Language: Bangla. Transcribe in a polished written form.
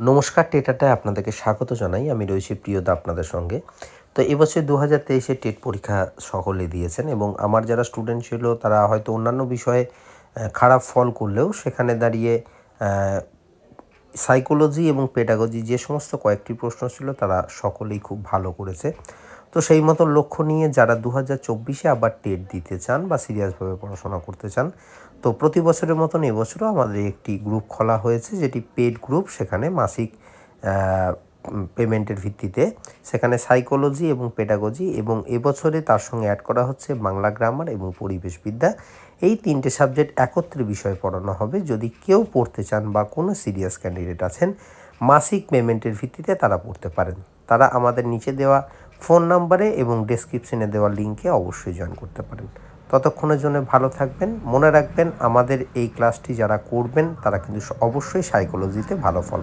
নমস্কার, টেটাটায় আপনাদেরকে স্বাগত জানাই। আমি রয়েছি প্রিয়দা আপনাদের সঙ্গে। তো এবছর ২০২৩ টেট পরীক্ষা সকলে দিয়েছেন এবং আমার যারা স্টুডেন্ট ছিল তারা হয়তো অন্যান্য বিষয়ে খারাপ ফল করলেও সেখানে দাঁড়িয়ে সাইকোলজি এবং পেডাগজি যে সমস্ত কয়েকটি প্রশ্ন ছিল তারা সকলেই খুব ভালো করেছে। তো সেই মতো লক্ষ্য নিয়ে যারা ২০২৪-এ আবার টেট দিতে চান বা সিরিয়াসভাবে পড়াশোনা করতে চান, তো প্রতি বছরের মতন এবছরও আমাদের একটি গ্রুপ খোলা হয়েছে, যেটি পেড গ্রুপ। সেখানে মাসিক পেমেন্টের ভিত্তিতে সেখানে সাইকোলজি এবং পেডাগজি, এবং এবছরে তার সঙ্গে অ্যাড করা হচ্ছে বাংলা গ্রামার এবং পরিবেশবিদ্যা। এই ৩টে সাবজেক্ট একত্রে বিষয় পড়ানো হবে। যদি কেউ পড়তে চান বা কোনো সিরিয়াস ক্যান্ডিডেট আছেন, মাসিক পেমেন্টের ভিত্তিতে তারা পড়তে পারেন। তারা আমাদের নিচে দেওয়া ফোন নাম্বারে এবং ডেসক্রিপশনে দেওয়া লিঙ্কে অবশ্যই জয়েন করতে পারেন। ততক্ষণের জন্য ভালো থাকবেন। মনে রাখবেন, আমাদের এই ক্লাসটি যারা করবেন তারা কিন্তু অবশ্যই সাইকোলজিতে ভালো ফল